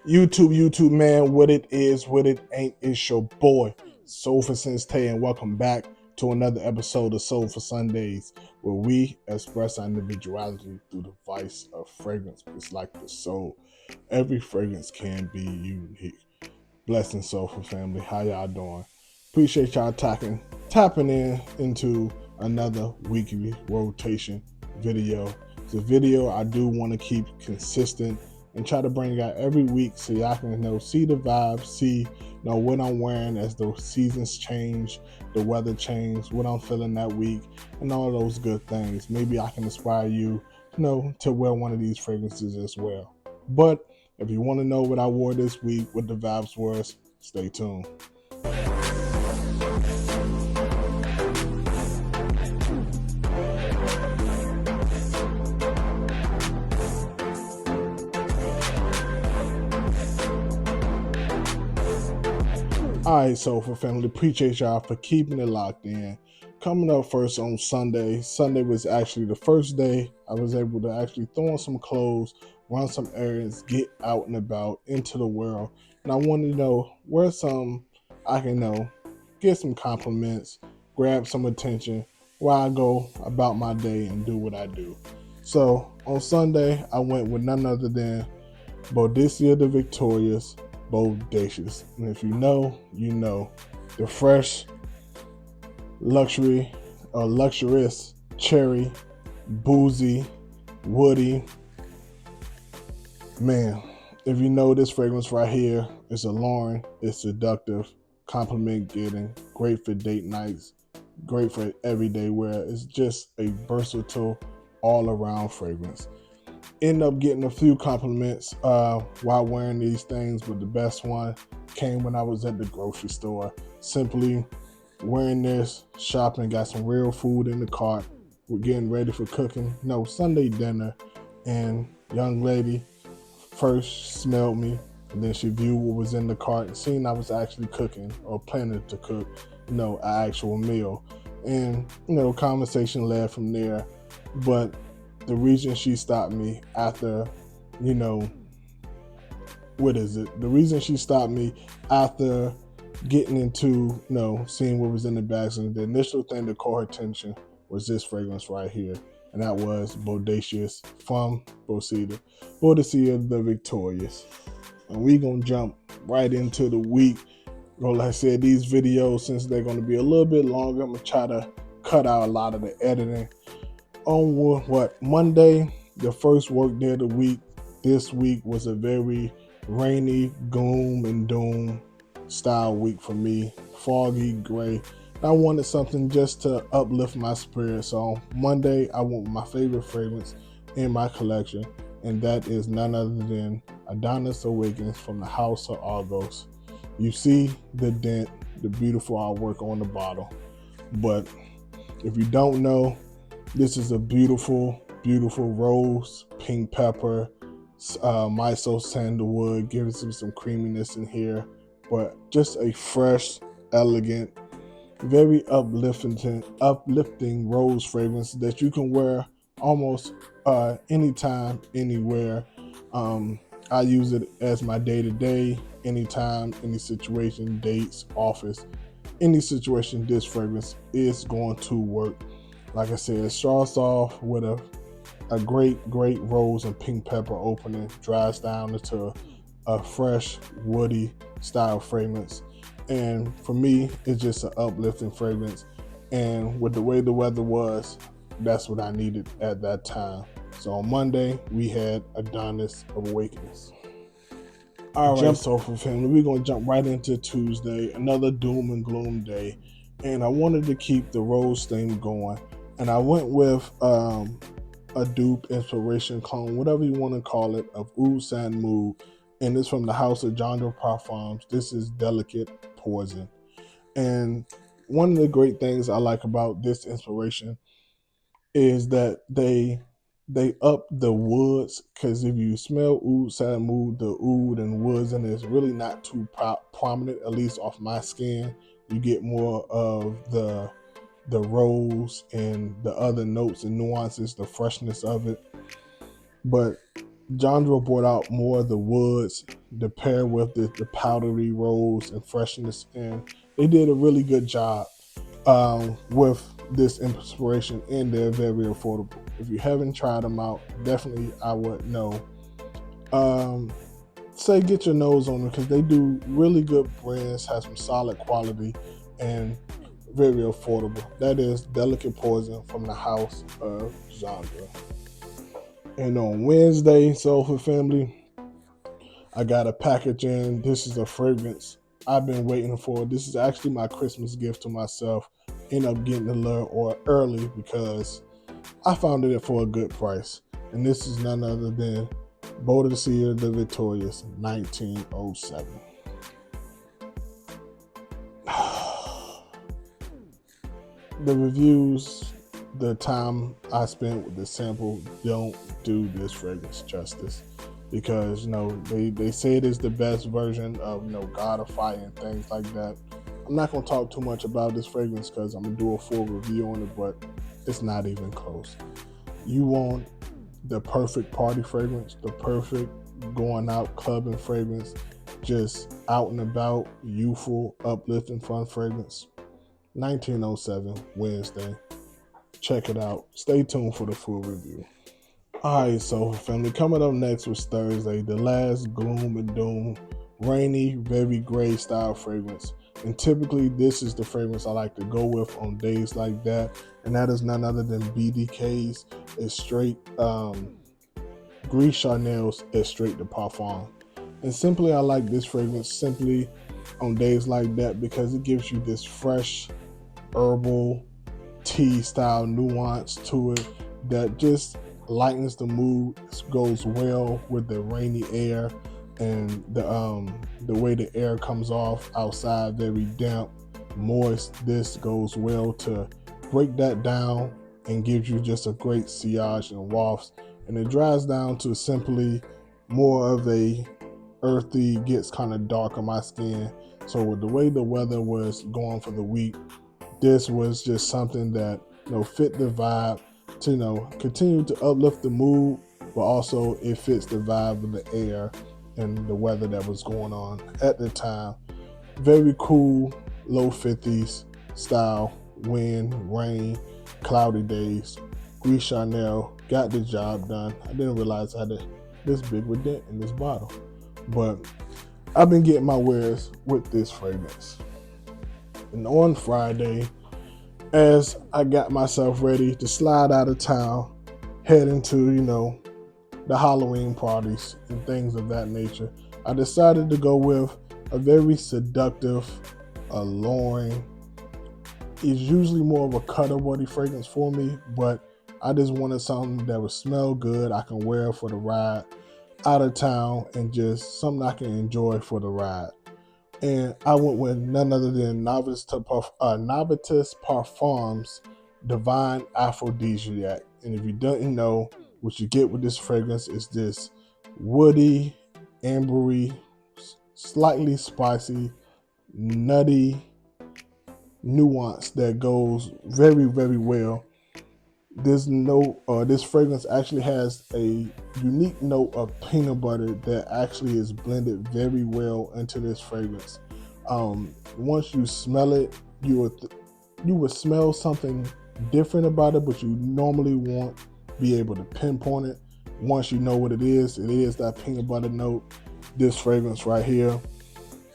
YouTube, man, what it is, what it ain't, it's your boy, Soleful Since Tay, and welcome back to another episode of Soulful Sundays, where we express our individuality through the vice of fragrance. It's like the soul. Every fragrance can be unique. Blessings, Soulful family. How y'all doing? Appreciate y'all tapping in into another weekly rotation video. It's a video I do want to keep consistent and try to bring it out every week so y'all can see the vibes, see what I'm wearing as the seasons change, the weather change, what I'm feeling that week, and all those good things. Maybe I can inspire you, to wear one of these fragrances as well. But if you want to know what I wore this week, what the vibes was, stay tuned. All right, Soulful family, appreciate y'all for keeping it locked in. Coming up first on Sunday. Sunday was actually the first day I was able to actually throw on some clothes, run some errands, get out and about into the world. And I wanted to know where I can get some compliments, grab some attention while I go about my day and do what I do. So on Sunday, I went with none other than Boudicca the Victorious Bodacious. And if you know, you know. The fresh, luxury, or luxurious, cherry, boozy, woody. Man, if you know this fragrance right here, it's alluring, it's seductive, compliment getting, great for date nights, great for everyday wear. It's just a versatile, all-around fragrance. End up getting a few compliments while wearing these things, but the best one came when I was at the grocery store. Simply wearing this, shopping, got some real food in the cart. We're getting ready for cooking. Sunday dinner. And young lady first smelled me, and then she viewed what was in the cart and seen I was actually cooking or planning to cook, an actual meal. And, conversation led from there. But the reason she stopped me after, the reason she stopped me after getting into, seeing what was in the bags, and the initial thing that caught her attention was this fragrance right here. And that was Bodacious from Boudicca the Victorious. And we gonna jump right into the week. Like I said, these videos, since they're gonna be a little bit longer, I'm gonna try to cut out a lot of the editing. On Monday, the first work day of the week, this week was a very rainy, gloom and doom style week for me. Foggy, gray. I wanted something just to uplift my spirit. So Monday, I went with my favorite fragrance in my collection, and that is none other than Adonis Awakens from the House of Argos. You see the dent, the beautiful artwork on the bottle. But if you don't know, this is a beautiful, beautiful rose, pink pepper, miso sandalwood, gives you some creaminess in here, but just a fresh, elegant, very uplifting rose fragrance that you can wear almost anytime, anywhere. I use it as my day-to-day, anytime, any situation, dates, office, any situation. This fragrance is going to work. Like I said, it starts off with a great rose and pink pepper opening, dries down into a fresh, woody style fragrance. And for me, it's just an uplifting fragrance. And with the way the weather was, that's what I needed at that time. So on Monday, we had Adonis Awakens. All right, Soulful family, we're going to jump right into Tuesday, another doom and gloom day. And I wanted to keep the rose theme going. And I went with a dupe inspiration clone, whatever you want to call it, of Oud Saint Mood. And it's from the House of Genre Parfums. This is Delicate Poison. And one of the great things I like about this inspiration is that they up the woods, because if you smell Oud Saint Mood, the oud and woods, and it's really not too prominent, at least off my skin. You get more of the rose and the other notes and nuances, the freshness of it. But Jandro brought out more of the woods, to pair with the powdery rose and freshness. And they did a really good job with this inspiration, and they're very affordable. If you haven't tried them out, definitely I would know. Say get your nose on them because they do really good brands, have some solid quality, and very affordable. That is Delicate Poison from the house of Genre. And on Wednesday, Soulful Family, I got a package in. This is a fragrance I've been waiting for. This is actually my Christmas gift to myself. End up getting it a little or early because I found it for a good price. And this is none other than Boadicea the Victorious 1907. The reviews, the time I spent with the sample don't do this fragrance justice, because they say it is the best version of God of Fire and things like that. I'm not gonna talk too much about this fragrance because I'm gonna do a full review on it, but it's not even close. You want the perfect party fragrance, the perfect going out clubbing fragrance, just out and about, youthful, uplifting, fun fragrance. 1907 Wednesday. Check it out. Stay tuned for the full review. Alright, so family, coming up next was Thursday, the last gloom and doom, rainy, very gray style fragrance. And typically this is the fragrance I like to go with on days like that, and that is none other than BDK's Straight Gris Charnel's Straight de Parfum. And simply I like this fragrance simply on days like that because it gives you this fresh herbal tea style nuance to it that just lightens the mood, goes well with the rainy air and the way the air comes off outside, very damp, moist. This goes well to break that down and gives you just a great sillage and wafts, and it dries down to simply more of a earthy, gets kind of dark on my skin. So with the way the weather was going for the week, this was just something that fit the vibe to continue to uplift the mood, but also it fits the vibe of the air and the weather that was going on at the time. Very cool, low 50s style, wind, rain, cloudy days. Gris Charnel got the job done. I didn't realize I had this big of a dent in this bottle, but I've been getting my wares with this fragrance. And on Friday, as I got myself ready to slide out of town, head into, the Halloween parties and things of that nature, I decided to go with a very seductive, alluring. It's usually more of a cutter-worthy fragrance for me, but I just wanted something that would smell good, I can wear for the ride out of town, and just something I can enjoy for the ride. And I went with none other than Novitus Parfums Divine Aphrodisiac. And if you don't know, what you get with this fragrance is this woody, ambery, slightly spicy, nutty nuance that goes very, very well. This fragrance actually has a unique note of peanut butter that actually is blended very well into this fragrance. Once you smell it, you would smell something different about it, but you normally won't be able to pinpoint it. Once you know what it is that peanut butter note. This fragrance right here,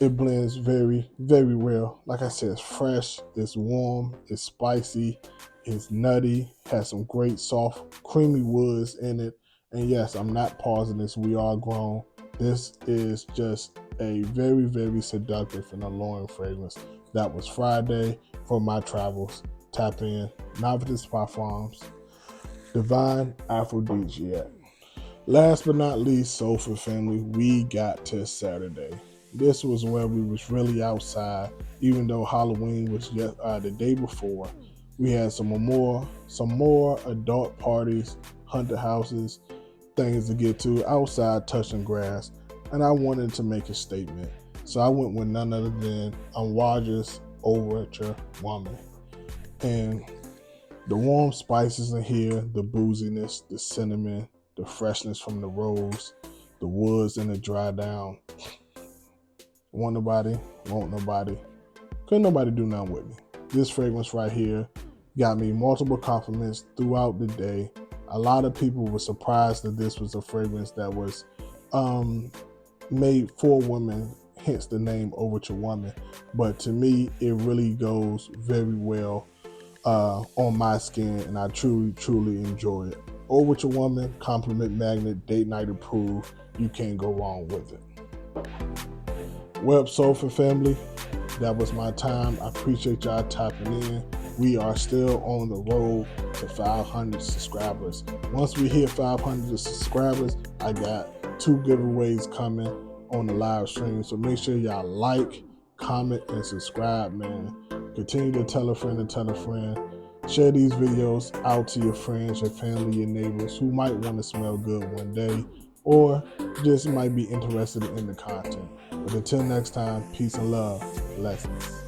it blends very, very well. Like I said, it's fresh, it's warm, it's spicy, it's nutty, has some great soft, creamy woods in it. And yes, I'm not pausing this. We are grown. This is just a very, very seductive and alluring fragrance. That was Friday for my travels. Tap in. Novitus Parfums Divine Aphrodisiac. Last but not least, Soulful Family, we got to Saturday. This was where we was really outside, even though Halloween was the day before. We had some more adult parties, haunted houses, things to get to, outside touching grass, and I wanted to make a statement. So I went with none other than Unwaja's Overture Woman. And the warm spices in here, the booziness, the cinnamon, the freshness from the rose, the woods and the dry down. Want nobody, won't nobody, couldn't nobody do nothing with me. This fragrance right here got me multiple compliments throughout the day. A lot of people were surprised that this was a fragrance that was made for women, hence the name Overture Woman. But to me, it really goes very well on my skin, and I truly enjoy it. Overture Woman, compliment magnet, date night approved. You can't go wrong with it. Well, Soleful family, that was my time. I appreciate y'all tapping in. We are still on the road to 500 subscribers. Once we hit 500 subscribers, I got 2 giveaways coming on the live stream. So make sure y'all like, comment, and subscribe, man. Continue to tell a friend and tell a friend. Share these videos out to your friends, your family, your neighbors who might want to smell good one day or just might be interested in the content. But until next time, peace and love. Blessings.